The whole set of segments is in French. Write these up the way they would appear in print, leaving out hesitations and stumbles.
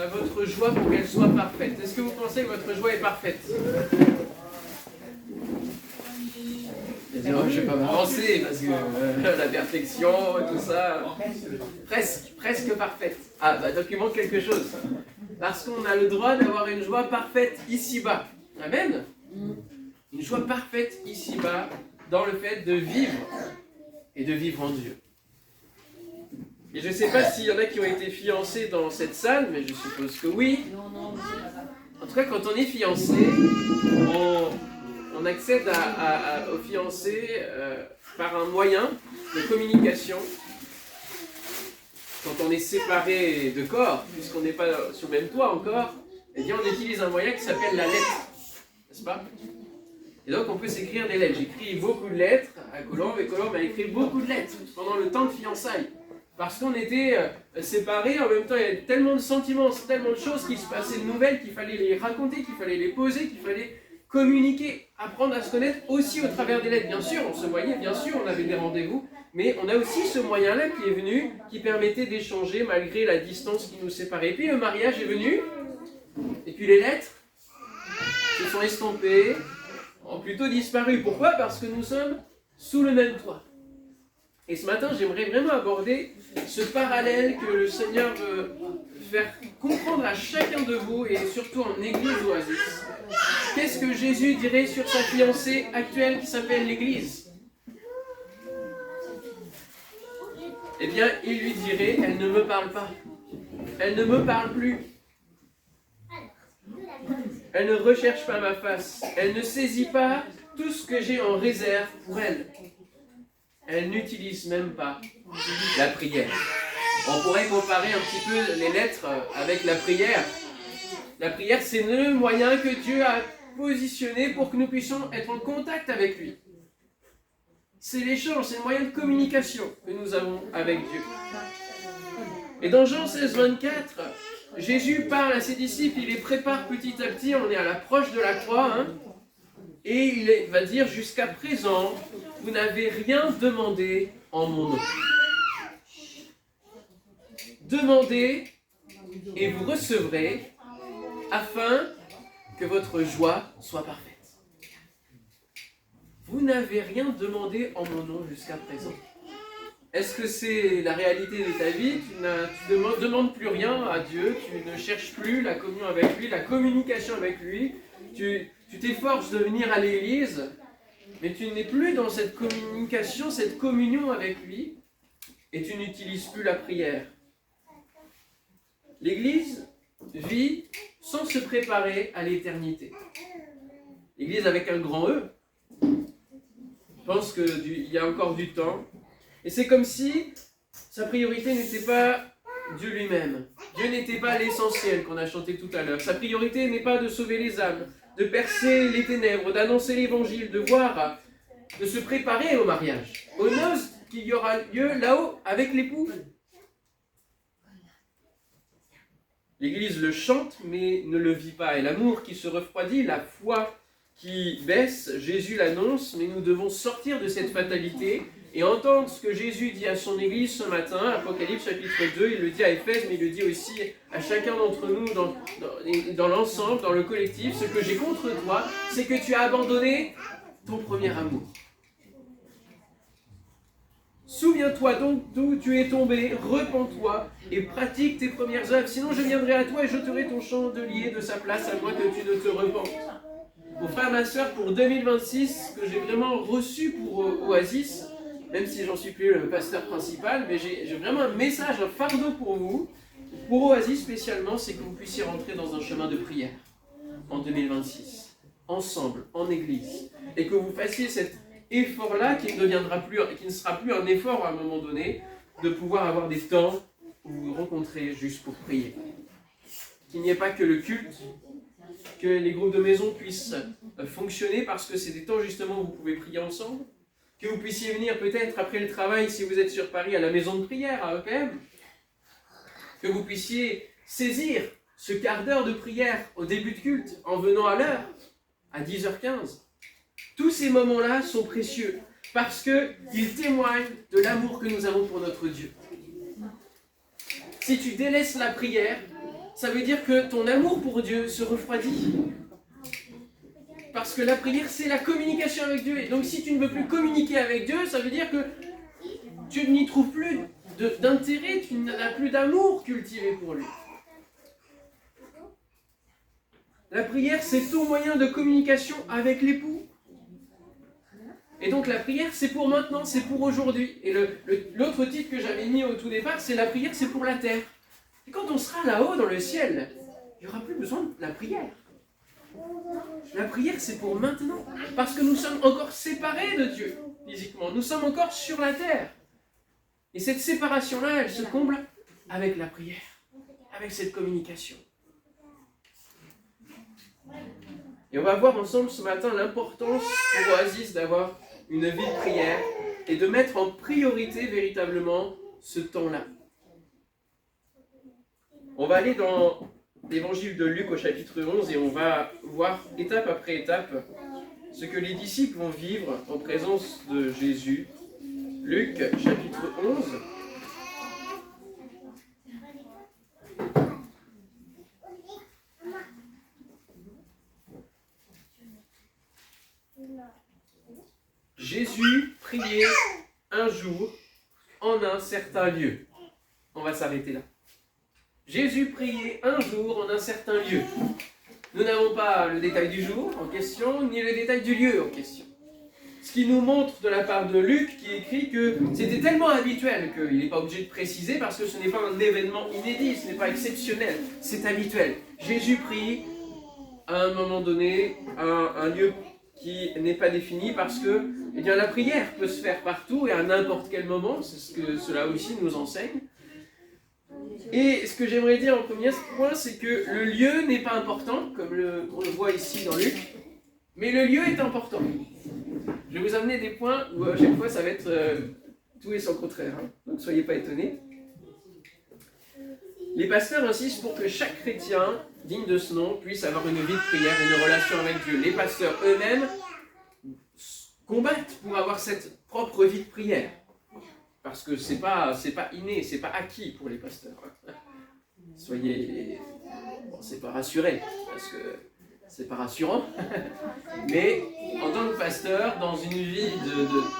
votre joie pour qu'elle soit parfaite? Est-ce que vous pensez que votre joie est parfaite? Je ne vais pas m'avancer parce que la perfection, tout ça, presque parfaite. Ah, bah donc il manque quelque chose. Parce qu'on a le droit d'avoir une joie parfaite ici-bas. Amen. Une joie parfaite ici-bas dans le fait de vivre et de vivre en Dieu. Et je ne sais pas s'il y en a qui ont été fiancés dans cette salle, mais je suppose que oui. En tout cas, quand on est fiancé, on accède aux fiancés par un moyen de communication. Quand on est séparé de corps, puisqu'on n'est pas sur le même toit encore, eh bien on utilise un moyen qui s'appelle la lettre, n'est-ce pas? Et donc on peut s'écrire des lettres. J'écris beaucoup de lettres à Colombe, et Colombe a écrit beaucoup de lettres pendant le temps de fiançailles. Parce qu'on était séparés, en même temps il y avait tellement de sentiments, tellement de choses qui se passaient, de nouvelles, qu'il fallait les raconter, qu'il fallait les poser, qu'il fallait communiquer, apprendre à se connaître aussi au travers des lettres. Bien sûr, on se voyait, bien sûr, on avait des rendez-vous, mais on a aussi ce moyen-là qui est venu, qui permettait d'échanger malgré la distance qui nous séparait. Et puis le mariage est venu, et puis les lettres se sont estompées, ont plutôt disparu. Pourquoi? Parce que nous sommes sous le même toit. Et ce matin, j'aimerais vraiment aborder ce parallèle que le Seigneur veut faire comprendre à chacun de vous, et surtout en Église Oasis. Qu'est-ce que Jésus dirait sur sa fiancée actuelle qui s'appelle l'Église? Eh bien, il lui dirait, elle ne me parle pas. Elle ne me parle plus. Elle ne recherche pas ma face. Elle ne saisit pas tout ce que j'ai en réserve pour elle. Elle n'utilise même pas la prière. On pourrait comparer un petit peu les lettres avec la prière. La prière, c'est le moyen que Dieu a positionné pour que nous puissions être en contact avec lui. C'est l'échange, c'est le moyen de communication que nous avons avec Dieu. Et dans Jean 16, 24, Jésus parle à ses disciples, il les prépare petit à petit, on est à l'approche de la croix, et il va dire, jusqu'à présent, vous n'avez rien demandé en mon nom. Demandez et vous recevrez, afin que votre joie soit parfaite. Vous n'avez rien demandé en mon nom jusqu'à présent. Est-ce que c'est la réalité de ta vie? Tu ne demandes plus rien à Dieu, tu ne cherches plus la communion avec lui, la communication avec lui, tu t'efforces de venir à l'église, mais tu n'es plus dans cette communication, cette communion avec lui, et tu n'utilises plus la prière. L'Église vit sans se préparer à l'éternité. L'Église avec un grand E pense qu'il y a encore du temps. Et c'est comme si sa priorité n'était pas Dieu lui-même. Dieu n'était pas l'essentiel qu'on a chanté tout à l'heure. Sa priorité n'est pas de sauver les âmes, de percer les ténèbres, d'annoncer l'évangile, de se préparer au mariage, aux noces qu'il y aura lieu là-haut avec l'époux. L'Église le chante, mais ne le vit pas. Et l'amour qui se refroidit, la foi qui baisse, Jésus l'annonce, mais nous devons sortir de cette fatalité et entendre ce que Jésus dit à son Église ce matin, Apocalypse chapitre 2, il le dit à Éphèse, mais il le dit aussi à chacun d'entre nous dans l'ensemble, dans le collectif. Ce que j'ai contre toi, c'est que tu as abandonné ton premier amour. Souviens-toi donc d'où tu es tombé, repens-toi et pratique tes premières œuvres. Sinon je viendrai à toi et j'ôterai ton chandelier de sa place à moins que tu ne te repentes. Mon frère, ma soeur, pour 2026, que j'ai vraiment reçu pour Oasis, même si j'en suis plus le pasteur principal, mais j'ai vraiment un message, un fardeau pour vous, pour Oasis spécialement, c'est que vous puissiez rentrer dans un chemin de prière en 2026, ensemble, en église, et que vous fassiez cet effort-là qui ne sera plus un effort à un moment donné, de pouvoir avoir des temps où vous vous rencontrez juste pour prier. Qu'il n'y ait pas que le culte, que les groupes de maison puissent fonctionner parce que c'est des temps justement où vous pouvez prier ensemble, que vous puissiez venir peut-être après le travail si vous êtes sur Paris à la maison de prière à EPM, que vous puissiez saisir ce quart d'heure de prière au début de culte en venant à l'heure, à 10h15. Tous ces moments-là sont précieux parce qu'ils témoignent de l'amour que nous avons pour notre Dieu. Si tu délaisses la prière, ça veut dire que ton amour pour Dieu se refroidit. Parce que la prière, c'est la communication avec Dieu. Et donc, si tu ne veux plus communiquer avec Dieu, ça veut dire que tu n'y trouves plus d'intérêt, tu n'as plus d'amour cultivé pour lui. La prière, c'est ton moyen de communication avec l'époux. Et donc la prière, c'est pour maintenant, c'est pour aujourd'hui. Et l'autre titre que j'avais mis au tout départ, c'est la prière, c'est pour la terre. Et quand on sera là-haut dans le ciel, il n'y aura plus besoin de la prière. La prière, c'est pour maintenant. Parce que nous sommes encore séparés de Dieu, physiquement. Nous sommes encore sur la terre. Et cette séparation-là, elle se comble avec la prière, avec cette communication. Et on va voir ensemble ce matin l'importance pour Oasis d'avoir une vie de prière et de mettre en priorité véritablement ce temps-là. On va aller dans l'évangile de Luc au chapitre 11 et on va voir étape après étape ce que les disciples vont vivre en présence de Jésus. Luc chapitre 11. Jésus priait un jour en un certain lieu. On va s'arrêter là. Jésus priait un jour en un certain lieu. Nous n'avons pas le détail du jour en question, ni le détail du lieu en question. Ce qui nous montre de la part de Luc, qui écrit que c'était tellement habituel qu'il n'est pas obligé de préciser parce que ce n'est pas un événement inédit, ce n'est pas exceptionnel, c'est habituel. Jésus prie à un moment donné, à un lieu qui n'est pas défini parce que eh bien, la prière peut se faire partout et à n'importe quel moment, c'est ce que cela aussi nous enseigne. Et ce que j'aimerais dire en premier point, c'est que le lieu n'est pas important, comme on le voit ici dans Luc, mais le lieu est important. Je vais vous amener des points où à chaque fois ça va être tout et son contraire, hein. Donc soyez pas étonnés. Les pasteurs insistent pour que chaque chrétien digne de ce nom puisse avoir une vie de prière et une relation avec Dieu. Les pasteurs eux-mêmes combattent pour avoir cette propre vie de prière. Parce que c'est pas inné, c'est pas acquis pour les pasteurs. Soyez... Bon, c'est pas rassuré, parce que c'est pas rassurant. Mais en tant que pasteur, dans une vie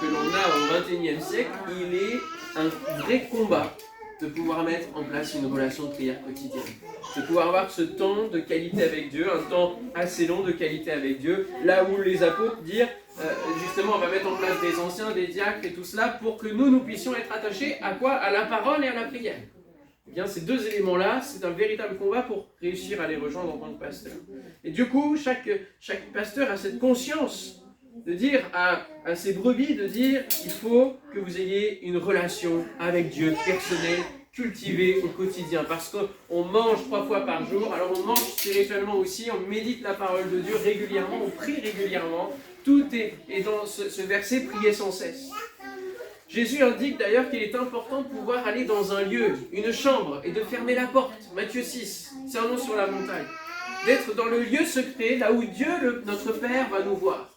que l'on a au XXIe siècle, il est un vrai combat de pouvoir mettre en place une relation de prière quotidienne. De pouvoir avoir ce temps de qualité avec Dieu, un temps assez long de qualité avec Dieu, là où les apôtres disent, justement, on va mettre en place des anciens, des diacres et tout cela, pour que nous puissions être attachés à quoi? À la parole et à la prière. Eh bien, ces deux éléments-là, c'est un véritable combat pour réussir à les rejoindre en tant que pasteur. Et du coup, chaque pasteur a cette conscience de dire à ses brebis, de dire, il faut que vous ayez une relation avec Dieu personnelle, cultivée au quotidien. Parce qu'on mange 3 fois par jour, alors on mange spirituellement aussi, on médite la parole de Dieu régulièrement, on prie régulièrement. Tout est dans ce verset, prier sans cesse. Jésus indique d'ailleurs qu'il est important de pouvoir aller dans un lieu, une chambre, et de fermer la porte. Matthieu 6, Sermon sur la montagne. D'être dans le lieu secret, là où Dieu, notre Père, va nous voir.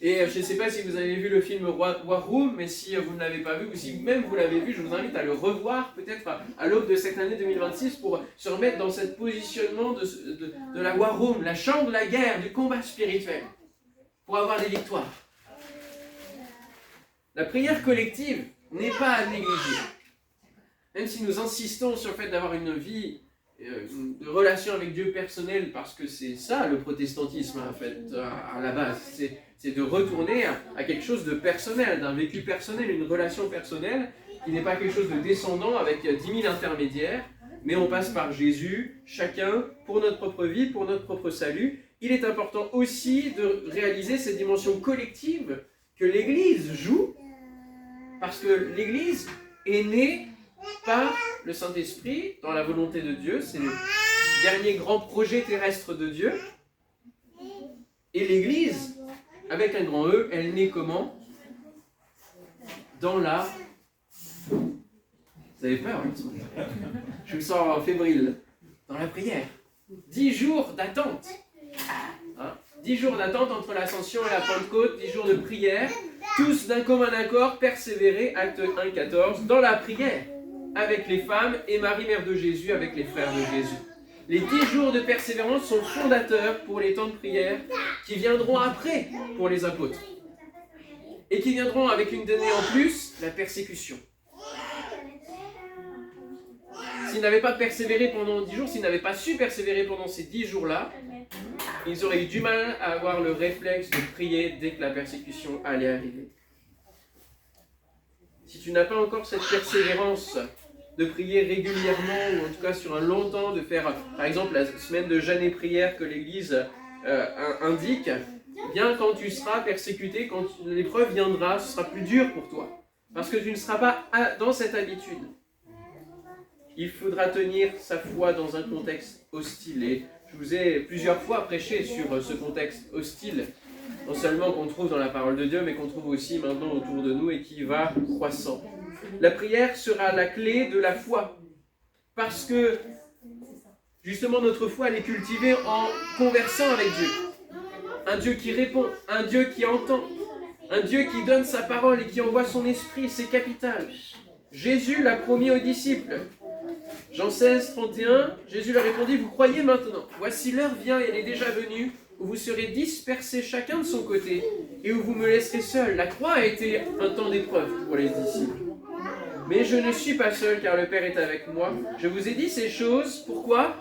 Et je ne sais pas si vous avez vu le film War Room, mais si vous ne l'avez pas vu, ou si même vous l'avez vu, je vous invite à le revoir, peut-être à l'aube de cette année 2026, pour se remettre dans ce positionnement de la War Room, la chambre de la guerre, du combat spirituel, pour avoir des victoires. La prière collective n'est pas à négliger. Même si nous insistons sur le fait d'avoir une vie de relation avec Dieu personnelle, parce que c'est ça le protestantisme en fait, à la base, c'est de retourner à quelque chose de personnel, d'un vécu personnel, une relation personnelle, qui n'est pas quelque chose de descendant avec 10 000 intermédiaires, mais on passe par Jésus, chacun pour notre propre vie, pour notre propre salut. Il est important aussi de réaliser cette dimension collective que l'Église joue, parce que l'Église est née par le Saint-Esprit, dans la volonté de Dieu, c'est le dernier grand projet terrestre de Dieu. Et l'Église, avec un grand E, elle naît comment? Dans la... Vous avez peur, hein, je me sens fébrile. Dans la prière. 10 jours d'attente. Hein, 10 jours d'attente entre l'Ascension et la Pentecôte, 10 jours de prière. Tous d'un commun accord, persévérer, acte 1, 14, dans la prière. Avec les femmes et Marie, mère de Jésus, avec les frères de Jésus. Les 10 jours de persévérance sont fondateurs pour les temps de prière qui viendront après pour les apôtres. Et qui viendront avec une donnée en plus, la persécution. S'ils n'avaient pas persévéré pendant 10 jours, s'ils n'avaient pas su persévérer pendant ces 10 jours-là, ils auraient eu du mal à avoir le réflexe de prier dès que la persécution allait arriver. Si tu n'as pas encore cette persévérance de prier régulièrement, ou en tout cas sur un long temps, de faire par exemple la semaine de jeûne et prière que l'Église indique, bien quand tu seras persécuté, quand l'épreuve viendra, ce sera plus dur pour toi. Parce que tu ne seras pas dans cette habitude. Il faudra tenir sa foi dans un contexte hostile. Et je vous ai plusieurs fois prêché sur ce contexte hostile, non seulement qu'on trouve dans la parole de Dieu, mais qu'on trouve aussi maintenant autour de nous et qui va croissant. La prière sera la clé de la foi. Parce que, justement, notre foi, elle est cultivée en conversant avec Dieu. Un Dieu qui répond, un Dieu qui entend, un Dieu qui donne sa parole et qui envoie son esprit, c'est capital. Jésus l'a promis aux disciples. Jean 16, 31, Jésus leur répondit, vous croyez maintenant, voici l'heure vient et elle est déjà venue, où vous serez dispersés chacun de son côté, et où vous me laisserez seul. La croix a été un temps d'épreuve pour les disciples. Mais je ne suis pas seul, car le Père est avec moi. Je vous ai dit ces choses, pourquoi ?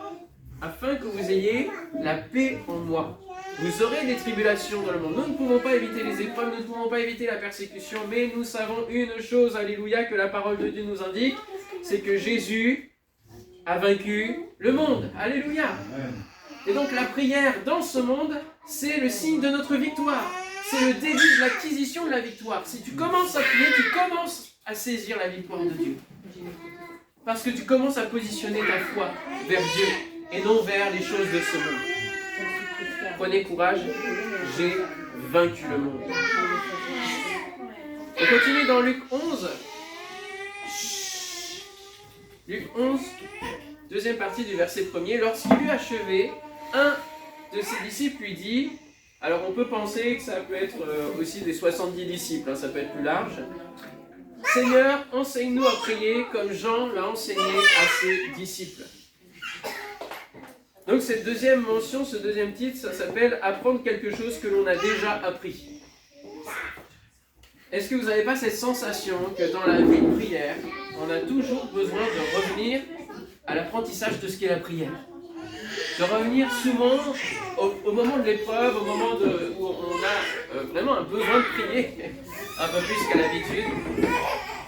Afin que vous ayez la paix en moi. Vous aurez des tribulations dans le monde. Nous ne pouvons pas éviter les épreuves, nous ne pouvons pas éviter la persécution, mais nous savons une chose, alléluia, que la parole de Dieu nous indique, c'est que Jésus a vaincu le monde. Alléluia. Et donc la prière dans ce monde, c'est le signe de notre victoire. C'est le début de l'acquisition de la victoire. Si tu commences à prier, tu commences à saisir la victoire de Dieu. Parce que tu commences à positionner ta foi vers Dieu et non vers les choses de ce monde. Prenez courage, j'ai vaincu le monde. On continue dans Luc 11. Luc 11, deuxième partie du verset 1er. Lorsqu'il eut achevé, un de ses disciples lui dit, alors on peut penser que ça peut être aussi des 70 disciples, hein, ça peut être plus large. Seigneur, enseigne-nous à prier comme Jean l'a enseigné à ses disciples. Donc cette deuxième mention, ce deuxième titre, ça s'appelle « Apprendre quelque chose que l'on a déjà appris ». Est-ce que vous n'avez pas cette sensation que dans la vie de prière, on a toujours besoin de revenir à l'apprentissage de ce qu'est la prière? De revenir souvent au moment de l'épreuve, au moment où on a vraiment un besoin de prier, un peu plus qu'à l'habitude,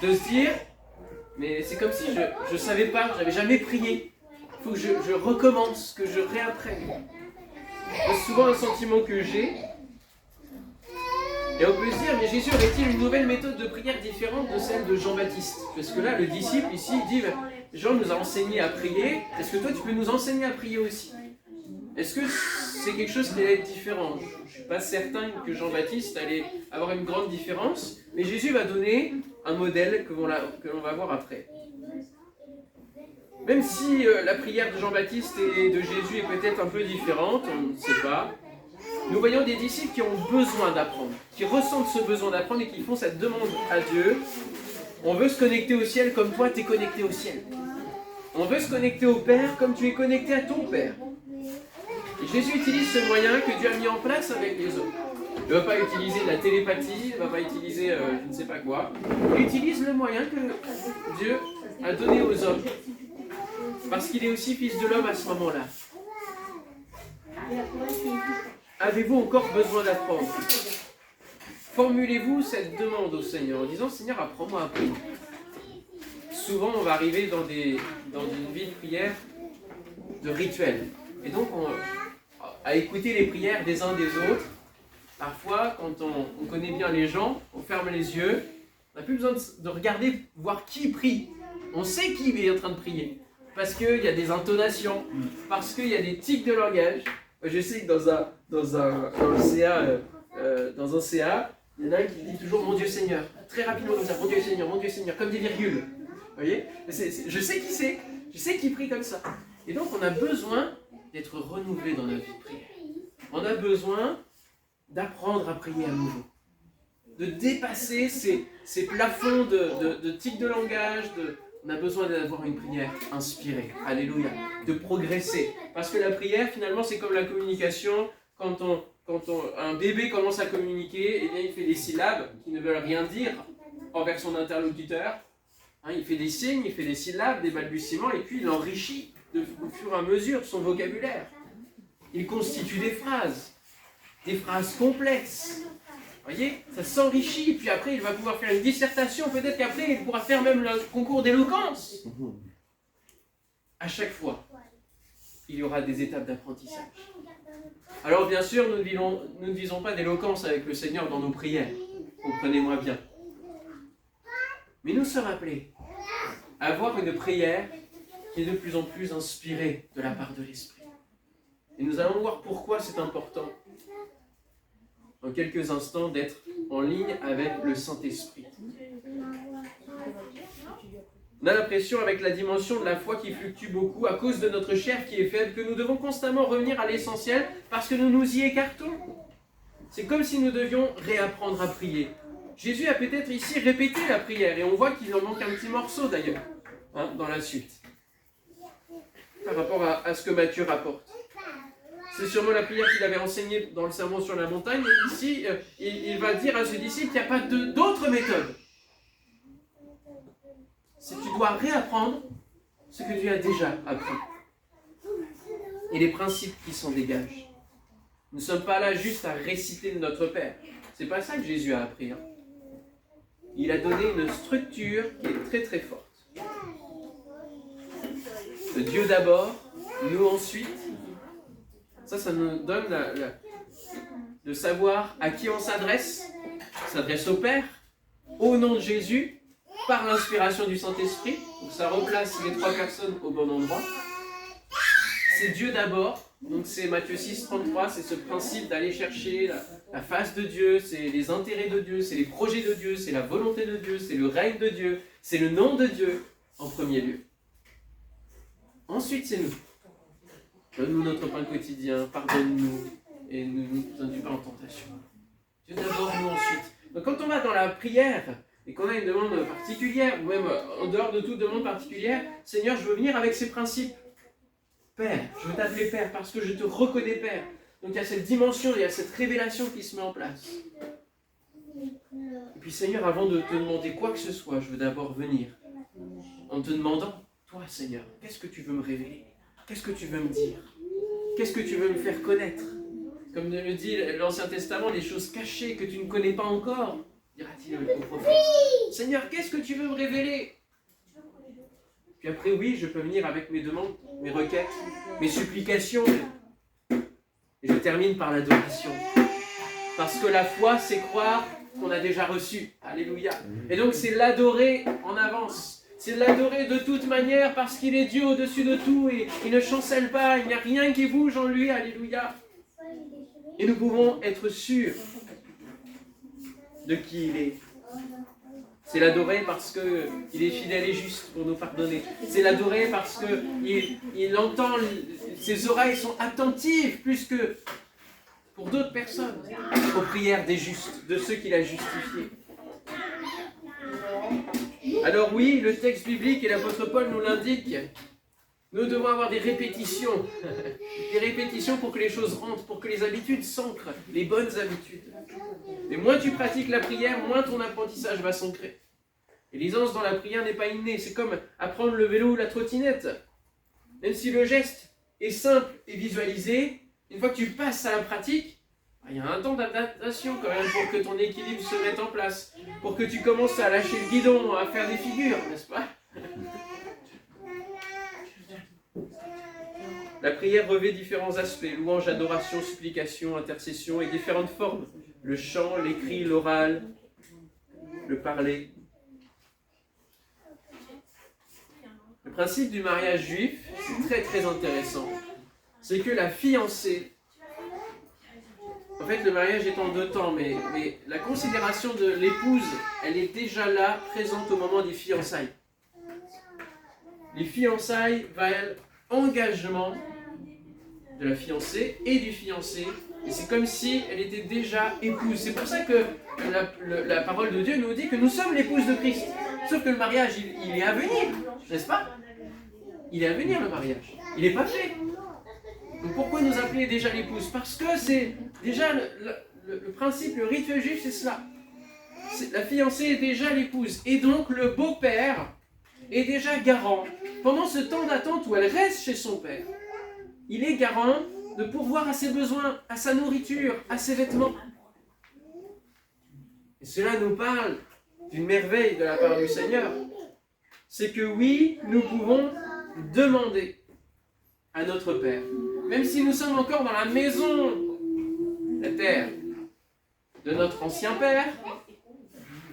de se dire, mais c'est comme si je ne savais pas, je n'avais jamais prié. Il faut que je recommence, que je réapprenne. C'est souvent un sentiment que j'ai. Et on peut se dire, mais Jésus aurait-il une nouvelle méthode de prière différente de celle de Jean-Baptiste? Parce que là, le disciple ici dit, Jean nous a enseigné à prier, est-ce que toi tu peux nous enseigner à prier aussi? Est-ce que c'est quelque chose qui allait être différent? Je ne suis pas certain que Jean-Baptiste allait avoir une grande différence, mais Jésus va donner un modèle que l'on va voir après. Même si la prière de Jean-Baptiste et de Jésus est peut-être un peu différente, on ne sait pas, nous voyons des disciples qui ont besoin d'apprendre, qui ressentent ce besoin d'apprendre et qui font cette demande à Dieu. On veut se connecter au ciel comme toi, tu es connecté au ciel. On veut se connecter au Père comme tu es connecté à ton Père. Et Jésus utilise ce moyen que Dieu a mis en place avec les hommes. Il ne va pas utiliser la télépathie, il ne va pas utiliser je ne sais pas quoi. Il utilise le moyen que Dieu a donné aux hommes. Parce qu'il est aussi fils de l'homme à ce moment-là. Avez-vous encore besoin d'apprendre? Formulez-vous cette demande au Seigneur en disant, Seigneur, apprends-moi à prier. Souvent, on va arriver dans une vie de prière de rituel. Et donc, à écouter les prières des uns des autres, parfois, quand on connaît bien les gens, on ferme les yeux, on n'a plus besoin de regarder, voir qui prie. On sait qui est en train de prier. Parce qu'il y a des intonations, parce qu'il y a des tics de langage. Je sais que dans un CA, il y en a un qui dit toujours « Mon Dieu Seigneur ». Très rapidement comme ça, « Mon Dieu Seigneur », comme des virgules. Vous voyez? Je sais qui c'est, je sais qui prie comme ça. Et donc on a besoin d'être renouvelé dans notre vie de prière. On a besoin d'apprendre à prier à nouveau. De dépasser ces plafonds de tics de langage, On a besoin d'avoir une prière inspirée, alléluia, de progresser. Parce que la prière, finalement, c'est comme la communication. Quand un bébé commence à communiquer, eh bien, il fait des syllabes qui ne veulent rien dire envers son interlocuteur. Hein, il fait des signes, il fait des syllabes, des balbutiements, et puis il enrichit au fur et à mesure son vocabulaire. Il constitue des phrases complexes. Vous voyez, ça s'enrichit, puis après il va pouvoir faire une dissertation, peut-être qu'après il pourra faire même le concours d'éloquence. À chaque fois, il y aura des étapes d'apprentissage. Alors bien sûr, nous ne visons pas d'éloquence avec le Seigneur dans nos prières, comprenez-moi bien. Mais nous sommes appelés à avoir une prière qui est de plus en plus inspirée de la part de l'Esprit. Et nous allons voir pourquoi c'est important, dans quelques instants, d'être en ligne avec le Saint-Esprit. On a l'impression, avec la dimension de la foi qui fluctue beaucoup, à cause de notre chair qui est faible, que nous devons constamment revenir à l'essentiel parce que nous nous y écartons. C'est comme si nous devions réapprendre à prier. Jésus a peut-être ici répété la prière, et on voit qu'il en manque un petit morceau d'ailleurs, hein, dans la suite, par rapport à ce que Matthieu rapporte. C'est sûrement la prière qu'il avait enseignée dans le sermon sur la montagne. Et ici, il va dire à ses disciples qu'il n'y a pas d'autre méthode. C'est que tu dois réapprendre ce que tu as déjà appris. Et les principes qui s'en dégagent. Nous ne sommes pas là juste à réciter le Notre Père. C'est pas ça que Jésus a appris. Hein. Il a donné une structure qui est très très forte. Le Dieu d'abord, nous ensuite. Ça nous donne de savoir à qui on s'adresse. On s'adresse au Père, au nom de Jésus, par l'inspiration du Saint-Esprit. Donc ça replace les trois personnes au bon endroit. C'est Dieu d'abord. Donc c'est Matthieu 6, 33, c'est ce principe d'aller chercher la face de Dieu, c'est les intérêts de Dieu, c'est les projets de Dieu, c'est la volonté de Dieu, c'est le règne de Dieu, c'est le nom de Dieu en premier lieu. Ensuite c'est nous. Donne-nous notre pain quotidien, pardonne-nous et ne nous induis pas en tentation. Dieu d'abord, nous ensuite. Donc quand on va dans la prière et qu'on a une demande particulière, ou même en dehors de toute demande particulière, Seigneur, je veux venir avec ces principes. Père, je veux t'appeler Père parce que je te reconnais Père. Donc il y a cette dimension, il y a cette révélation qui se met en place. Et puis Seigneur, avant de te demander quoi que ce soit, je veux d'abord venir en te demandant, toi Seigneur, qu'est-ce que tu veux me révéler? Qu'est-ce que tu veux me dire? Qu'est-ce que tu veux me faire connaître? Comme le dit l'Ancien Testament, les choses cachées que tu ne connais pas encore, dira-t-il au prophète. Seigneur, qu'est-ce que tu veux me révéler? Puis après, oui, je peux venir avec mes demandes, mes requêtes, mes supplications. Et je termine par l'adoration. Parce que la foi, c'est croire qu'on a déjà reçu. Alléluia. Et donc, c'est l'adorer en avance. C'est l'adorer de toute manière parce qu'il est Dieu au-dessus de tout et il ne chancelle pas, il n'y a rien qui bouge en lui. Alléluia. Et nous pouvons être sûrs de qui il est. C'est l'adorer parce qu'il est fidèle et juste pour nous pardonner. C'est l'adorer parce qu'il entend, ses oreilles sont attentives plus que pour d'autres personnes aux prières des justes, de ceux qu'il a justifiés. Alors oui, le texte biblique et l'apôtre Paul nous l'indiquent. Nous devons avoir des répétitions. Des répétitions pour que les choses rentrent, pour que les habitudes s'ancrent, les bonnes habitudes. Et moins tu pratiques la prière, moins ton apprentissage va s'ancrer. Et l'aisance dans la prière n'est pas innée. C'est comme apprendre le vélo ou la trottinette. Même si le geste est simple et visualisé, une fois que tu passes à la pratique, il y a un temps d'adaptation quand même pour que ton équilibre se mette en place, pour que tu commences à lâcher le guidon, à faire des figures, n'est-ce pas? La prière revêt différents aspects, louange, adoration, supplication, intercession et différentes formes. Le chant, l'écrit, l'oral, le parler. Le principe du mariage juif, c'est très très intéressant. C'est que la fiancée, en fait le mariage est en deux temps, mais la considération de l'épouse, elle est déjà là, présente au moment des fiançailles. Les fiançailles valent engagement de la fiancée et du fiancé, et c'est comme si elle était déjà épouse. C'est pour ça que la parole de Dieu nous dit que nous sommes l'épouse de Christ. Sauf que le mariage, il est à venir. n'est-ce pas? Il est à venir le mariage. Il n'est pas fait. Donc pourquoi nous appeler déjà l'épouse? Parce que c'est déjà le principe, le rituel juif, c'est cela. La fiancée est déjà l'épouse. Et donc le beau-père est déjà garant. Pendant ce temps d'attente où elle reste chez son père, il est garant de pourvoir à ses besoins, à sa nourriture, à ses vêtements. Et cela nous parle d'une merveille de la part du Seigneur. C'est que oui, nous pouvons demander à notre Père. Même si nous sommes encore dans la maison, la terre, de notre ancien Père,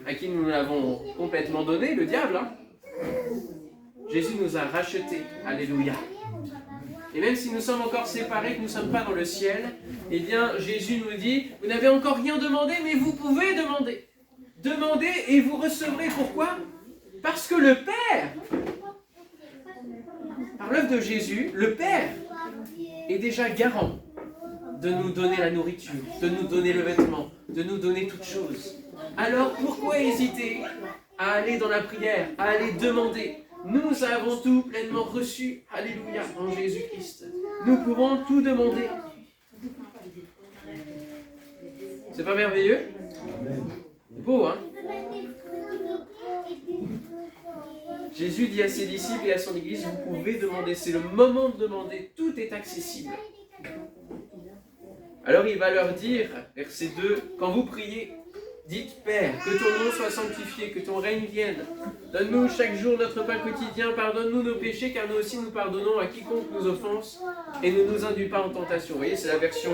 à qui nous l'avons complètement donné, le diable, hein. Jésus nous a rachetés. Alléluia. Et même si nous sommes encore séparés, que nous ne sommes pas dans le ciel, eh bien, Jésus nous dit, vous n'avez encore rien demandé, mais vous pouvez demander. Demandez et vous recevrez. Pourquoi? Parce que le Père, par l'œuvre de Jésus, le Père est déjà garant de nous donner la nourriture, de nous donner le vêtement, de nous donner toutes choses. Alors pourquoi hésiter à aller dans la prière, à aller demander? Nous avons tout pleinement reçu, alléluia, en Jésus-Christ. Nous pouvons tout demander. C'est pas merveilleux? Beau, hein? Jésus dit à ses disciples et à son église, vous pouvez demander, c'est le moment de demander, tout est accessible. Alors il va leur dire, verset 2, quand vous priez, dites Père, que ton nom soit sanctifié, que ton règne vienne. Donne-nous chaque jour notre pain quotidien, pardonne-nous nos péchés, car nous aussi nous pardonnons à quiconque nous offense, et ne nous induis pas en tentation. Vous voyez, c'est la version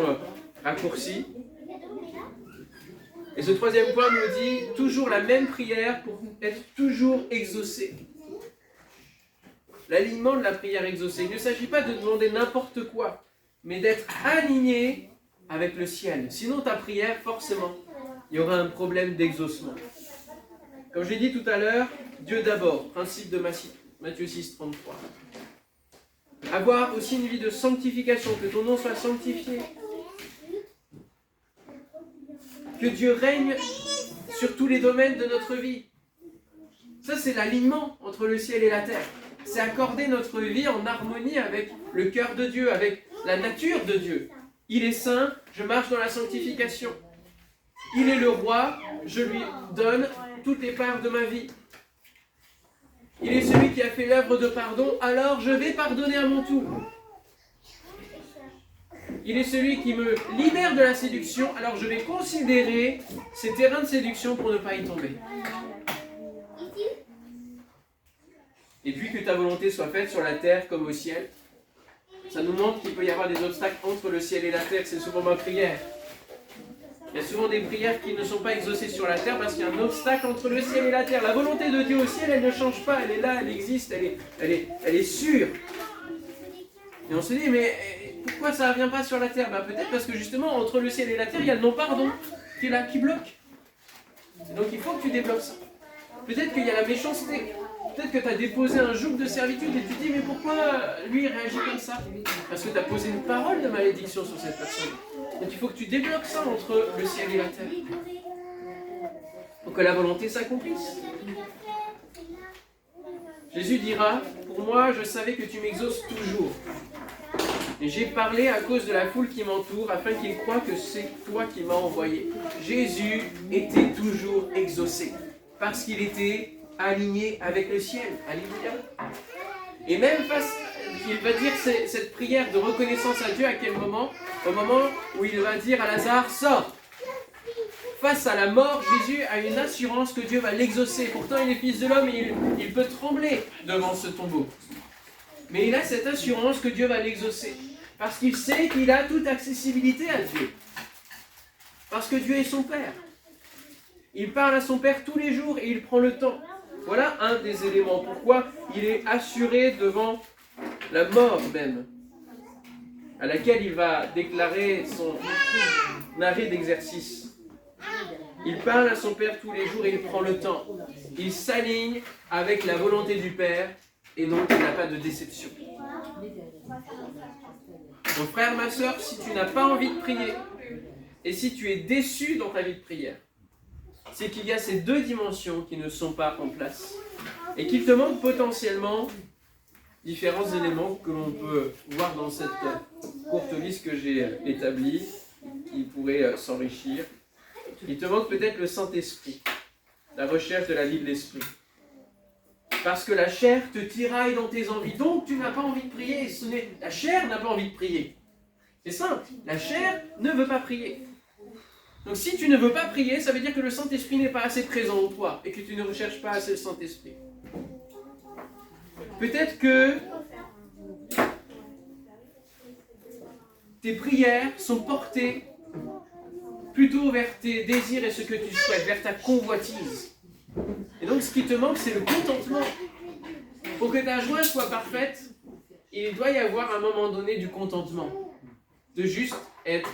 raccourcie. Et ce troisième point nous dit, toujours la même prière pour être toujours exaucé. L'alignement de la prière exaucée. Il ne s'agit pas de demander n'importe quoi, mais d'être aligné avec le ciel. Sinon, ta prière, forcément, il y aura un problème d'exaucement. Comme je l'ai dit tout à l'heure, Dieu d'abord, principe de Matthieu 6, 33. Avoir aussi une vie de sanctification, que ton nom soit sanctifié. Que Dieu règne sur tous les domaines de notre vie. Ça, c'est l'alignement entre le ciel et la terre. C'est accorder notre vie en harmonie avec le cœur de Dieu, avec la nature de Dieu. Il est saint, je marche dans la sanctification. Il est le roi, je lui donne toutes les parts de ma vie. Il est celui qui a fait l'œuvre de pardon, alors je vais pardonner à mon tour. Il est celui qui me libère de la séduction, alors je vais considérer ces terrains de séduction pour ne pas y tomber. Et puis que ta volonté soit faite sur la terre comme au ciel. Ça nous montre qu'il peut y avoir des obstacles entre le ciel et la terre, c'est souvent ma prière. Il y a souvent des prières qui ne sont pas exaucées sur la terre parce qu'il y a un obstacle entre le ciel et la terre. La volonté de Dieu au ciel, elle ne change pas, elle est là, elle existe, elle est sûre. Et on se dit, mais pourquoi ça ne vient pas sur la terre? Peut-être parce que justement, entre le ciel et la terre, il y a le non-pardon qui est là, qui bloque. Donc il faut que tu débloques ça. Peut-être qu'il y a la méchanceté. Peut-être que tu as déposé un joug de servitude et tu te dis, mais pourquoi lui il réagit comme ça? Parce que tu as posé une parole de malédiction sur cette personne. Donc il faut que tu débloques ça entre le ciel et la terre. Pour que la volonté s'accomplisse. Jésus dira, pour moi je savais que tu m'exauces toujours. Et j'ai parlé à cause de la foule qui m'entoure, afin qu'ils croient que c'est toi qui m'as envoyé. Jésus était toujours exaucé, parce qu'il était aligné avec le ciel. Alléluia. Et même il va dire cette prière de reconnaissance à Dieu à quel moment? Au moment où il va dire à Lazare, sors. Face à la mort, Jésus a une assurance que Dieu va l'exaucer. Pourtant, il est fils de l'homme et il peut trembler devant ce tombeau. Mais il a cette assurance que Dieu va l'exaucer. Parce qu'il sait qu'il a toute accessibilité à Dieu. Parce que Dieu est son Père. Il parle à son Père tous les jours et il prend le temps. Voilà un des éléments. Pourquoi il est assuré devant la mort même, à laquelle il va déclarer son arrêt d'exercice. Il parle à son Père tous les jours et il prend le temps. Il s'aligne avec la volonté du Père et donc il n'a pas de déception. Mon frère, ma soeur, si tu n'as pas envie de prier et si tu es déçu dans ta vie de prière, c'est qu'il y a ces deux dimensions qui ne sont pas en place. et qu'il te manque potentiellement différents éléments que l'on peut voir dans cette courte liste que j'ai établie, qui pourrait s'enrichir. Il te manque peut-être le Saint-Esprit, la recherche de la vie de l'Esprit. Parce que la chair te tiraille dans tes envies, donc tu n'as pas envie de prier. La chair n'a pas envie de prier. C'est simple, la chair ne veut pas prier. Donc si tu ne veux pas prier, ça veut dire que le Saint-Esprit n'est pas assez présent en toi et que tu ne recherches pas assez le Saint-Esprit. Peut-être que tes prières sont portées plutôt vers tes désirs et ce que tu souhaites, vers ta convoitise. Et donc ce qui te manque, c'est le contentement. Pour que ta joie soit parfaite, il doit y avoir à un moment donné du contentement. De juste être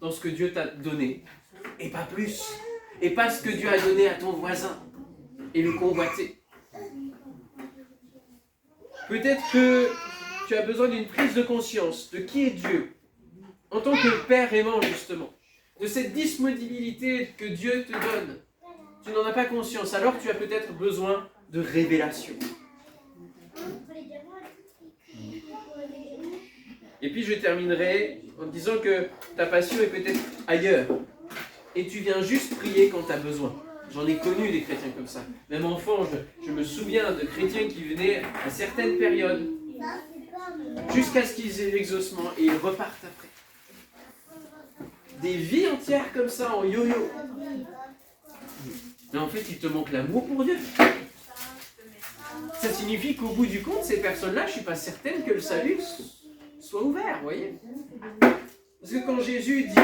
dans ce que Dieu t'a donné, et pas plus. Et pas ce que Dieu a donné à ton voisin, et le convoiter. Peut-être que tu as besoin d'une prise de conscience de qui est Dieu, en tant que Père aimant justement, de cette disponibilité que Dieu te donne. Tu n'en as pas conscience, alors tu as peut-être besoin de révélation. Et puis je terminerai en disant que ta passion est peut-être ailleurs. Et tu viens juste prier quand tu as besoin. J'en ai connu des chrétiens comme ça. Même enfant, je me souviens de chrétiens qui venaient à certaines périodes, jusqu'à ce qu'ils aient l'exaucement, et ils repartent après. Des vies entières comme ça, en yo-yo. Mais en fait, il te manque l'amour pour Dieu. Ça signifie qu'au bout du compte, ces personnes-là, je ne suis pas certaine que le salut soit ouvert, vous voyez. Parce que quand Jésus dit «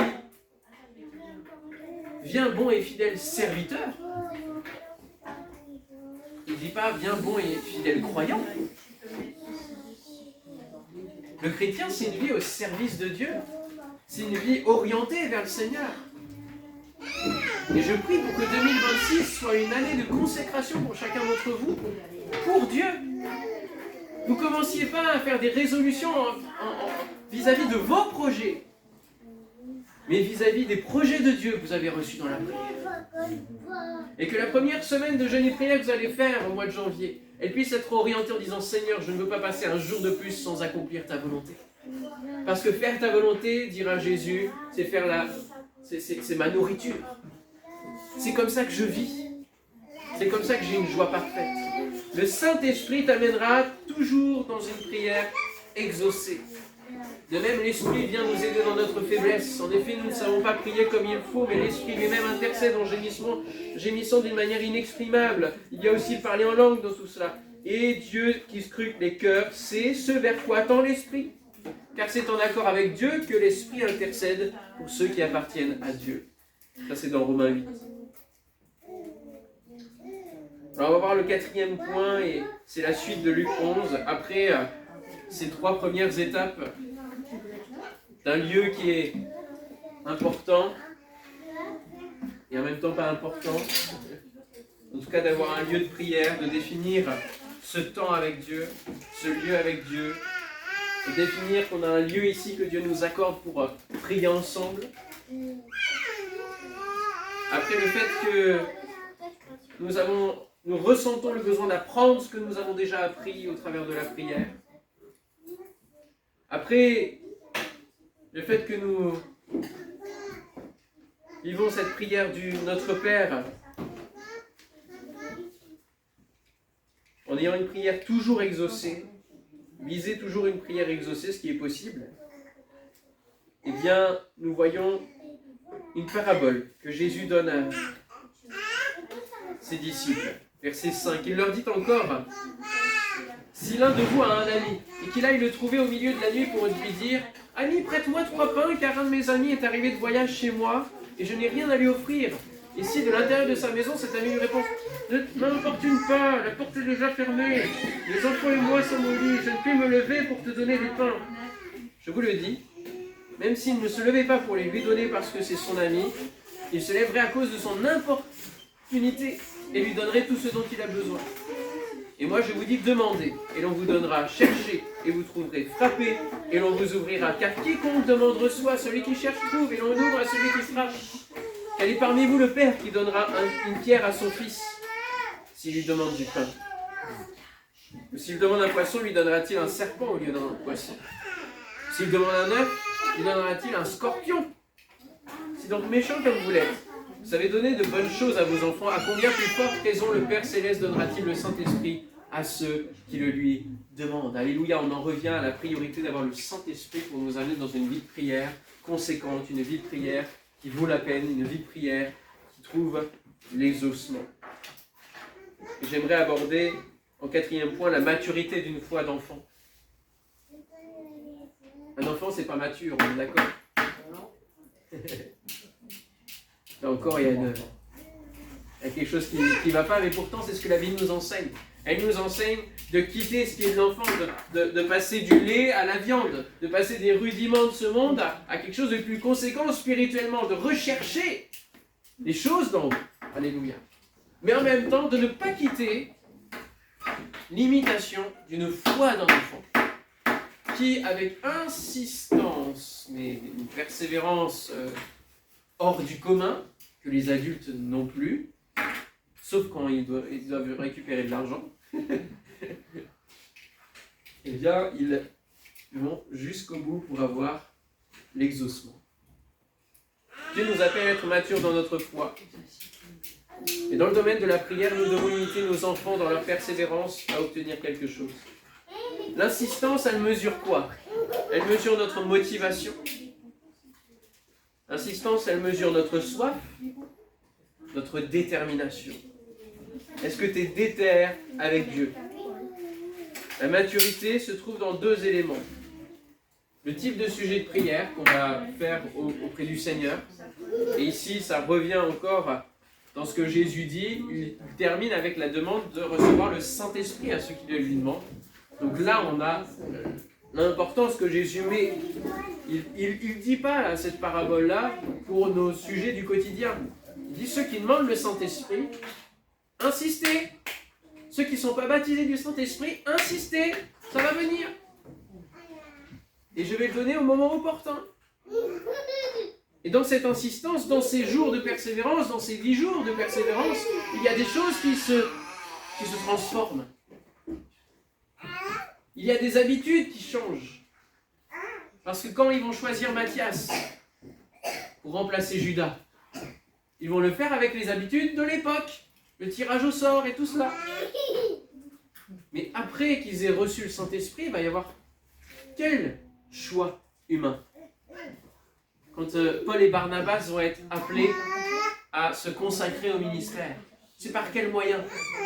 Viens bon et fidèle serviteur », il ne dit pas « Viens bon et fidèle croyant ». Le chrétien, c'est une vie au service de Dieu. C'est une vie orientée vers le Seigneur. Et je prie pour que 2026 soit une année de consécration pour chacun d'entre vous, pour Dieu. Vous ne commenciez pas à faire des résolutions vis-à-vis de vos projets, mais vis-à-vis des projets de Dieu que vous avez reçus dans la prière. Et que la première semaine de jeûne et prière que vous allez faire au mois de janvier, elle puisse être orientée en disant « Seigneur, je ne veux pas passer un jour de plus sans accomplir ta volonté. » Parce que faire ta volonté, dira Jésus, c'est ma nourriture. C'est comme ça que je vis. C'est comme ça que j'ai une joie parfaite. Le Saint-Esprit t'amènera toujours dans une prière exaucée. De même, l'Esprit vient nous aider dans notre faiblesse. En effet, nous ne savons pas prier comme il faut, mais l'Esprit lui-même intercède en gémissant d'une manière inexprimable. Il y a aussi parler en langue dans tout cela. Et Dieu qui scrute les cœurs, c'est ce vers quoi tend l'Esprit. Car c'est en accord avec Dieu que l'Esprit intercède pour ceux qui appartiennent à Dieu. Ça, c'est dans Romains 8. Alors, on va voir le quatrième point, et c'est la suite de Luc 11. Après ces trois premières étapes d'un lieu qui est important, et en même temps pas important. En tout cas, d'avoir un lieu de prière, de définir ce temps avec Dieu, ce lieu avec Dieu, de définir qu'on a un lieu ici que Dieu nous accorde pour prier ensemble. Après, le fait que nous ressentons le besoin d'apprendre ce que nous avons déjà appris au travers de la prière. Après, le fait que nous vivons cette prière du Notre Père en ayant une prière toujours exaucée, viser toujours une prière exaucée, ce qui est possible, eh bien, nous voyons une parabole que Jésus donne à ses disciples. Verset 5, il leur dit encore, « Si l'un de vous a un ami, et qu'il aille le trouver au milieu de la nuit pour lui dire, « Ami, prête-moi 3 pains, car un de mes amis est arrivé de voyage chez moi, et je n'ai rien à lui offrir. » Et si de l'intérieur de sa maison, cet ami lui répond, « Ne m'importune pas, la porte est déjà fermée, les enfants et moi sommes au lit, je ne puis me lever pour te donner des pains. » Je vous le dis, même s'il ne se levait pas pour les lui donner parce que c'est son ami, il se lèverait à cause de son importunité et lui donnerait tout ce dont il a besoin. Et moi je vous dis, demandez, et l'on vous donnera, cherchez, et vous trouverez, frappez, et l'on vous ouvrira. Car quiconque demande reçoit, celui qui cherche trouve, et l'on ouvre à celui qui frappe. Quel est parmi vous le père qui donnera une pierre à son fils, s'il lui demande du pain? S'il demande un poisson, lui donnera-t-il un serpent au lieu d'un poisson? S'il demande un œuf, lui donnera-t-il un scorpion? C'est donc méchant comme vous l'êtes. Vous savez donner de bonnes choses à vos enfants. À combien plus forte raison le Père Céleste donnera-t-il le Saint-Esprit à ceux qui le lui demandent? Alléluia, on en revient à la priorité d'avoir le Saint-Esprit pour nous amener dans une vie de prière conséquente, une vie de prière qui vaut la peine, une vie de prière qui trouve l'exaucement. J'aimerais aborder en 4e point la maturité d'une foi d'enfant. Un enfant, c'est pas mature, on est d'accord? Là encore, il y a quelque chose qui ne va pas, mais pourtant, c'est ce que la Bible nous enseigne. Elle nous enseigne de quitter ce qui est de l'enfant, de passer du lait à la viande, de passer des rudiments de ce monde à quelque chose de plus conséquent spirituellement, de rechercher les choses d'en haut. Alléluia. Mais en même temps, de ne pas quitter l'imitation d'une foi d'un enfant qui, avec insistance, mais une persévérance hors du commun, que les adultes n'ont plus, sauf quand ils doivent récupérer de l'argent, eh bien, ils vont jusqu'au bout pour avoir l'exaucement. Dieu nous appelle à être matures dans notre foi. Et dans le domaine de la prière, nous devons imiter nos enfants dans leur persévérance à obtenir quelque chose. L'insistance, elle mesure quoi? Elle mesure notre motivation. L'insistance, elle mesure notre soif, notre détermination. Est-ce que tu es déter avec Dieu? La maturité se trouve dans 2 éléments. Le type de sujet de prière qu'on va faire auprès du Seigneur. Et ici, ça revient encore dans ce que Jésus dit. Il termine avec la demande de recevoir le Saint-Esprit à ceux qui le lui demandent. Donc là, on a l'importance que Jésus met. Il ne dit pas cette parabole-là pour nos sujets du quotidien. Il dit ceux qui demandent le Saint-Esprit, insistez. Ceux qui ne sont pas baptisés du Saint-Esprit, insistez. Ça va venir. Et je vais le donner au moment opportun. Et dans cette insistance, dans ces jours de persévérance, dans ces 10 jours de persévérance, il y a des choses qui se transforment. Il y a des habitudes qui changent. Parce que quand ils vont choisir Matthias pour remplacer Judas, ils vont le faire avec les habitudes de l'époque, le tirage au sort et tout cela. Mais après qu'ils aient reçu le Saint-Esprit, il va y avoir quel choix humain? Quand Paul et Barnabas vont être appelés à se consacrer au ministère, c'est par quel moyen?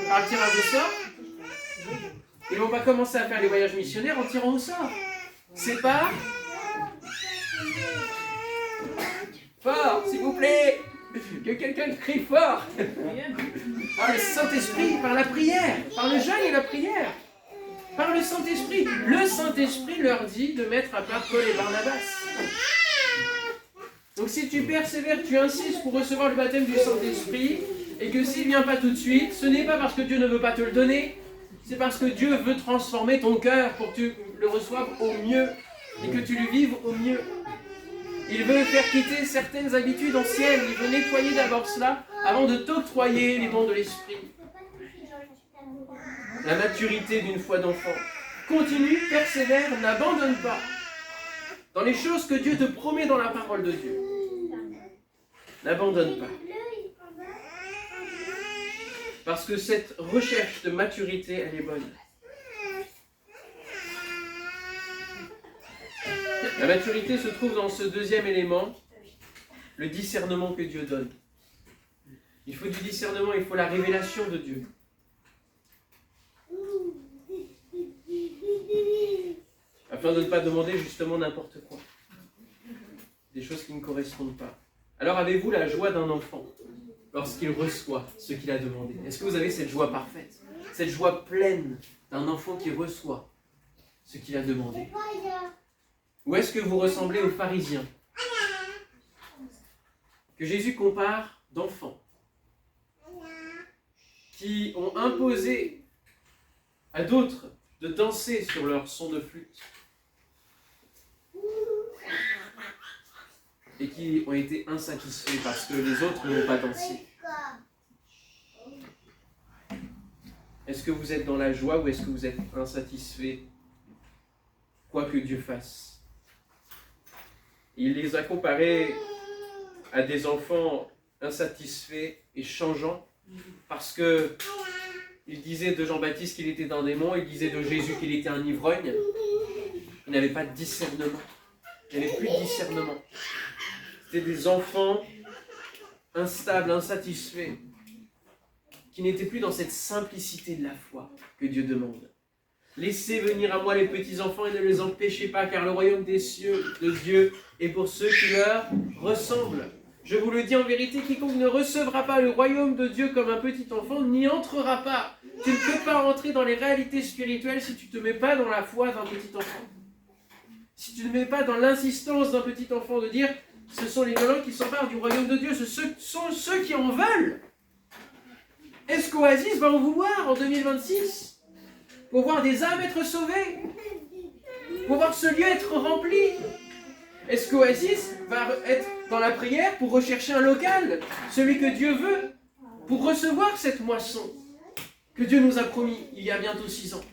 Par le tirage au sort? Ils ne vont pas commencer à faire les voyages missionnaires en tirant au sort. C'est par... Fort, s'il vous plaît! Que quelqu'un crie fort! Par le Saint-Esprit, par la prière, par le jeûne et la prière. Par le Saint-Esprit. Le Saint-Esprit leur dit de mettre à part Paul et Barnabas. Donc si tu persévères, tu insistes pour recevoir le baptême du Saint-Esprit, et que s'il ne vient pas tout de suite, ce n'est pas parce que Dieu ne veut pas te le donner, c'est parce que Dieu veut transformer ton cœur pour que tu le reçoives au mieux, et que tu le vives au mieux. Il veut faire quitter certaines habitudes anciennes, il veut nettoyer d'abord cela, avant de t'octroyer les dons de l'Esprit. La maturité d'une foi d'enfant. Continue, persévère, n'abandonne pas. Dans les choses que Dieu te promet dans la parole de Dieu. N'abandonne pas. Parce que cette recherche de maturité, elle est bonne. La maturité se trouve dans ce 2e élément, le discernement que Dieu donne. Il faut du discernement, il faut la révélation de Dieu. Afin de ne pas demander justement n'importe quoi. Des choses qui ne correspondent pas. Alors avez-vous la joie d'un enfant lorsqu'il reçoit ce qu'il a demandé? Est-ce que vous avez cette joie parfaite? Cette joie pleine d'un enfant qui reçoit ce qu'il a demandé? Ou est-ce que vous ressemblez aux pharisiens que Jésus compare d'enfants qui ont imposé à d'autres de danser sur leur son de flûte et qui ont été insatisfaits parce que les autres n'ont pas dansé? Est-ce que vous êtes dans la joie ou est-ce que vous êtes insatisfait, quoi que Dieu fasse? Il les a comparés à des enfants insatisfaits et changeants parce que il disait de Jean-Baptiste qu'il était un démon, il disait de Jésus qu'il était un ivrogne. Il n'avait pas de discernement. Il n'y avait plus de discernement. C'était des enfants instables, insatisfaits, qui n'étaient plus dans cette simplicité de la foi que Dieu demande. Laissez venir à moi les petits enfants et ne les empêchez pas, car le royaume des cieux de Dieu est pour ceux qui leur ressemblent. Je vous le dis en vérité, quiconque ne recevra pas le royaume de Dieu comme un petit enfant n'y entrera pas. Tu ne peux pas entrer dans les réalités spirituelles si tu ne te mets pas dans la foi d'un petit enfant. Si tu ne mets pas dans l'insistance d'un petit enfant de dire ce sont les violents qui s'emparent du royaume de Dieu, ce sont ceux qui en veulent. Est-ce qu'Oasis va en vouloir en 2026 pour voir des âmes être sauvées, pour voir ce lieu être rempli? Est-ce qu'Oasis va être dans la prière pour rechercher un local, celui que Dieu veut, pour recevoir cette moisson que Dieu nous a promis il y a bientôt 6 ans?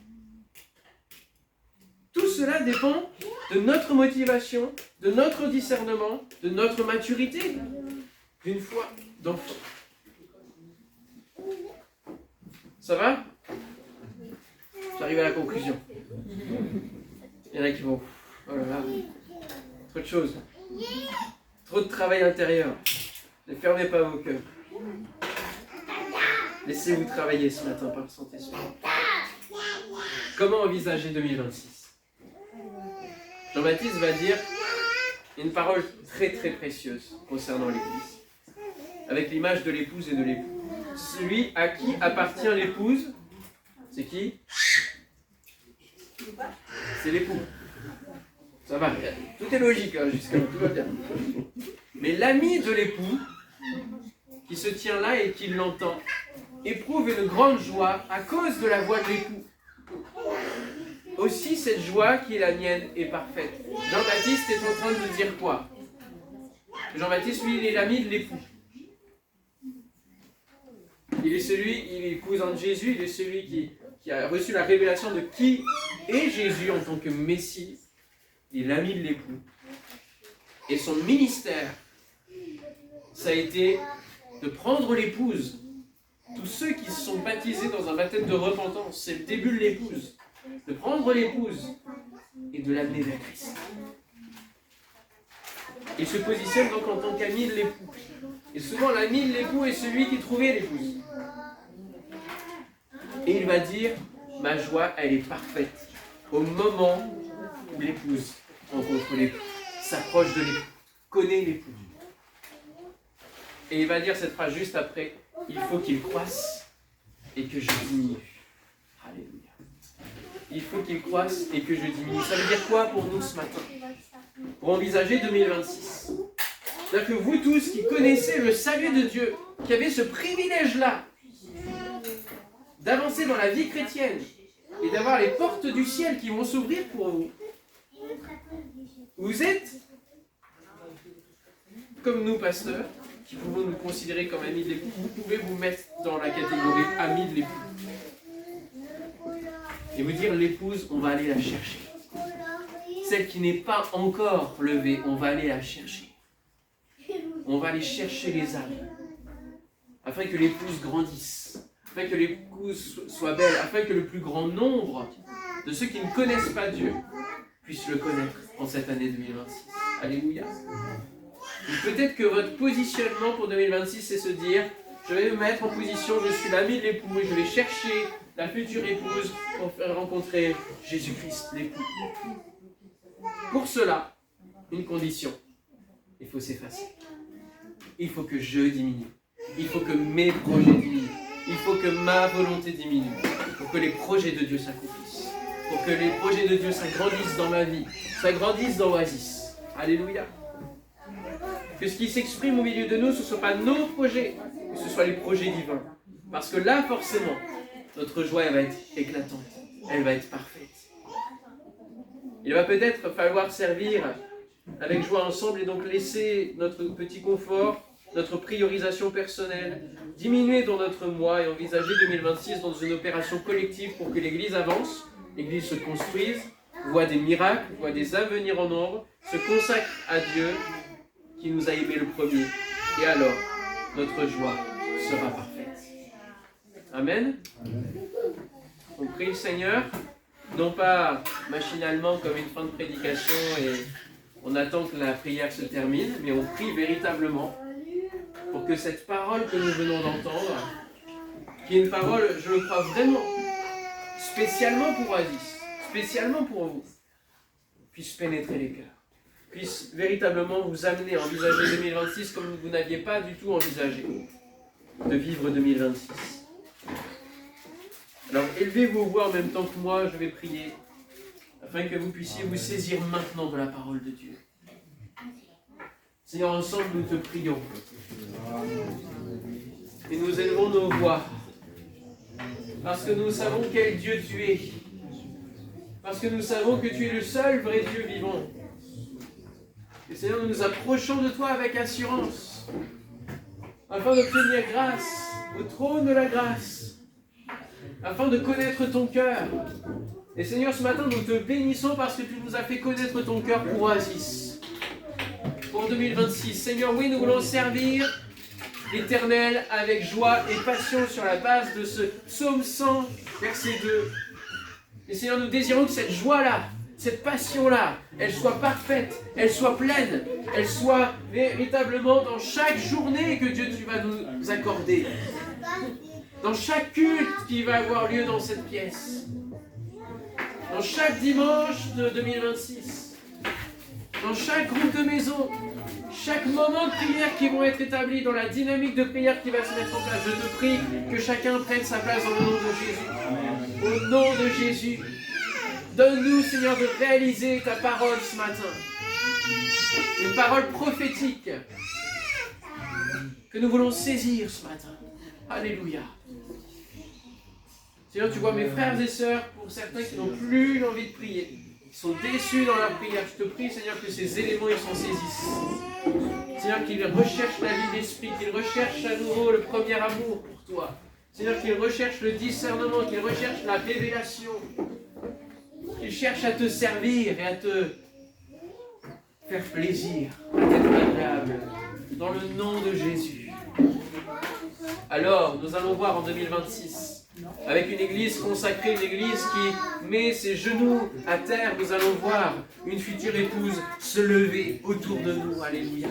Tout cela dépend de notre motivation, de notre discernement, de notre maturité, d'une foi d'enfant. Ça va? J'arrive à la conclusion. Il y en a qui vont... Oh là là, trop de choses. Trop de travail intérieur. Ne fermez pas vos cœurs. Laissez-vous travailler ce matin par le Saint-Esprit. Comment envisager 2026? Jean-Baptiste va dire une parole très très précieuse concernant l'Église, avec l'image de l'épouse et de l'époux. Celui à qui appartient l'épouse, c'est qui? C'est l'époux. Ça va, tout est logique hein, jusqu'à là, tout va bien. Mais l'ami de l'époux, qui se tient là et qui l'entend, éprouve une grande joie à cause de la voix de l'époux. Aussi, cette joie qui est la mienne est parfaite. Jean-Baptiste est en train de dire quoi? Jean-Baptiste, lui, il est l'ami de l'époux. Il est cousin de Jésus, il est celui qui a reçu la révélation de qui est Jésus en tant que Messie. Il est l'ami de l'époux. Et son ministère, ça a été de prendre l'épouse. Tous ceux qui se sont baptisés dans un baptême de repentance, c'est le début de l'épouse. De prendre l'épouse et de l'amener vers Christ. Il se positionne donc en tant qu'ami de l'époux. Et souvent, l'ami de l'époux est celui qui trouvait l'épouse. Et il va dire, ma joie, elle est parfaite. Au moment où l'épouse rencontre l'époux, s'approche de l'époux, connaît l'époux. Et il va dire cette phrase juste après, il faut qu'il croisse et que je diminue. Alléluia. Il faut qu'il croisse et que je diminue. Ça veut dire quoi pour nous ce matin? Pour envisager 2026. C'est-à-dire que vous tous qui connaissez le salut de Dieu, qui avez ce privilège-là d'avancer dans la vie chrétienne et d'avoir les portes du ciel qui vont s'ouvrir pour vous, vous êtes comme nous, pasteurs, qui pouvons nous considérer comme amis de l'époux. Vous pouvez vous mettre dans la catégorie amis de l'époux. Et vous dire, l'épouse, on va aller la chercher. Celle qui n'est pas encore levée, on va aller la chercher. On va aller chercher les âmes. Afin que l'épouse grandisse. Afin que l'épouse soit belle. Afin que le plus grand nombre de ceux qui ne connaissent pas Dieu puissent le connaître en cette année 2026. Alléluia. Et peut-être que votre positionnement pour 2026, c'est se dire, je vais me mettre en position, je suis l'ami de l'époux et je vais chercher la future épouse pour faire rencontrer Jésus-Christ, l'époux. Pour cela, une condition, il faut s'effacer. Il faut que je diminue. Il faut que mes projets diminuent. Il faut que ma volonté diminue. Pour que les projets de Dieu s'accomplissent. Pour que les projets de Dieu s'agrandissent dans ma vie, s'agrandissent dans Oasis. Alléluia. Que ce qui s'exprime au milieu de nous, ce ne soit pas nos projets, mais ce soit les projets divins. Parce que là, forcément, notre joie, elle va être éclatante. Elle va être parfaite. Il va peut-être falloir servir avec joie ensemble et donc laisser notre petit confort notre priorisation personnelle, diminuer dans notre moi et envisager 2026 dans une opération collective pour que l'Église avance, l'Église se construise, voit des miracles, voit des avenirs en nombre, se consacre à Dieu qui nous a aimés le premier. Et alors, notre joie sera parfaite. Amen. On prie le Seigneur, non pas machinalement comme une fin de prédication et on attend que la prière se termine, mais on prie véritablement pour que cette parole que nous venons d'entendre, qui est une parole, je le crois vraiment, spécialement pour Oasis, spécialement pour vous, puisse pénétrer les cœurs, puisse véritablement vous amener à envisager 2026 comme vous n'aviez pas du tout envisagé de vivre 2026. Alors élevez vos voix en même temps que moi, je vais prier, afin que vous puissiez vous saisir maintenant de la parole de Dieu. Seigneur, ensemble nous te prions. Et nous élevons nos voix, parce que nous savons quel Dieu tu es. Parce que nous savons que tu es le seul vrai Dieu vivant. Et Seigneur, nous nous approchons de toi avec assurance, afin d'obtenir grâce au trône de la grâce, afin de connaître ton cœur. Et Seigneur, ce matin, nous te bénissons parce que tu nous as fait connaître ton cœur pour Oasis, pour 2026. Seigneur, oui, nous voulons servir l'Éternel avec joie et passion sur la base de ce psaume 100, verset 2. Et Seigneur, nous désirons que cette joie-là, cette passion-là, elle soit parfaite, elle soit pleine, elle soit véritablement dans chaque journée que Dieu tu vas nous accorder. Dans chaque culte qui va avoir lieu dans cette pièce. Dans chaque dimanche de 2026. Dans chaque groupe de maison. Chaque moment de prière qui vont être établis dans la dynamique de prière qui va se mettre en place. Je te prie que chacun prenne sa place dans le nom de Jésus. Au nom de Jésus. Donne-nous, Seigneur, de réaliser ta parole ce matin. Une parole prophétique que nous voulons saisir ce matin. Alléluia. Seigneur, tu vois mes frères et sœurs, pour certains qui n'ont plus envie de prier, qui sont déçus dans leur prière. Je te prie, Seigneur, que ces éléments ils s'en saisissent. Seigneur, qu'ils recherchent la vie d'esprit, qu'ils recherchent à nouveau le premier amour pour toi. Seigneur, qu'ils recherchent le discernement, qu'ils recherchent la révélation. Qu'ils cherchent à te servir et à te faire plaisir, à t'être agréable. Dans le nom de Jésus. Alors, nous allons voir en 2026, avec une église consacrée, une église qui met ses genoux à terre, nous allons voir une future épouse se lever autour de nous. Alléluia.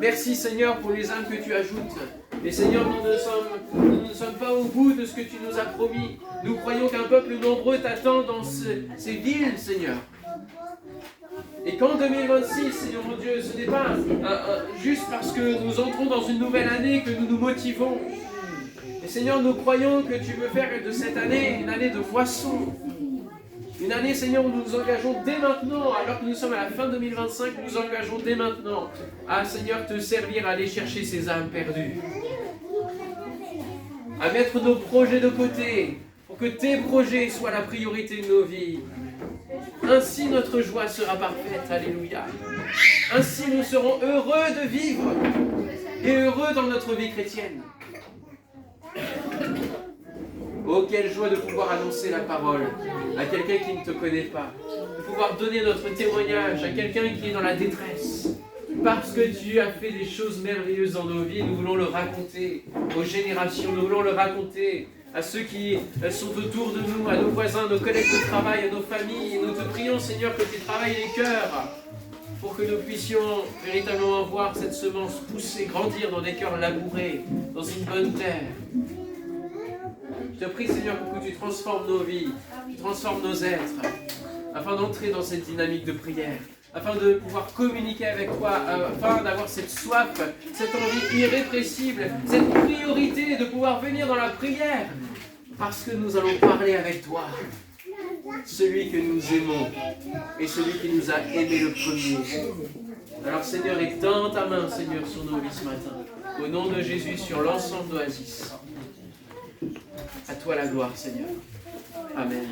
Merci Seigneur pour les âmes que tu ajoutes. Et Seigneur, nous ne sommes pas au bout de ce que tu nous as promis. Nous croyons qu'un peuple nombreux t'attend dans ces villes, Seigneur. Et qu'en 2026, Seigneur mon Dieu, ce n'est pas juste parce que nous entrons dans une nouvelle année que nous nous motivons. Et Seigneur, nous croyons que tu veux faire de cette année une année de moisson. Une année, Seigneur, où nous nous engageons dès maintenant, alors que nous sommes à la fin 2025, nous nous engageons dès maintenant à, Seigneur, te servir, à aller chercher ces âmes perdues. À mettre nos projets de côté, pour que tes projets soient la priorité de nos vies. Ainsi notre joie sera parfaite, alléluia. Ainsi nous serons heureux de vivre et heureux dans notre vie chrétienne. Oh, quelle joie de pouvoir annoncer la parole à quelqu'un qui ne te connaît pas. De pouvoir donner notre témoignage à quelqu'un qui est dans la détresse. Parce que tu as fait des choses merveilleuses dans nos vies, nous voulons le raconter aux générations, nous voulons le raconter à ceux qui sont autour de nous, à nos voisins, nos collègues de travail, à nos familles. Et nous te prions, Seigneur, que tu travailles les cœurs pour que nous puissions véritablement voir cette semence pousser, grandir dans des cœurs labourés, dans une bonne terre. Je te prie, Seigneur, pour que tu transformes nos vies, tu transformes nos êtres, afin d'entrer dans cette dynamique de prière, afin de pouvoir communiquer avec toi, afin d'avoir cette soif, cette envie irrépressible, cette priorité de pouvoir venir dans la prière, parce que nous allons parler avec toi, celui que nous aimons et celui qui nous a aimés le premier. Alors Seigneur, étends ta main, Seigneur, sur nos vies ce matin, au nom de Jésus, sur l'ensemble d'Oasis. À toi la gloire, Seigneur. Amen.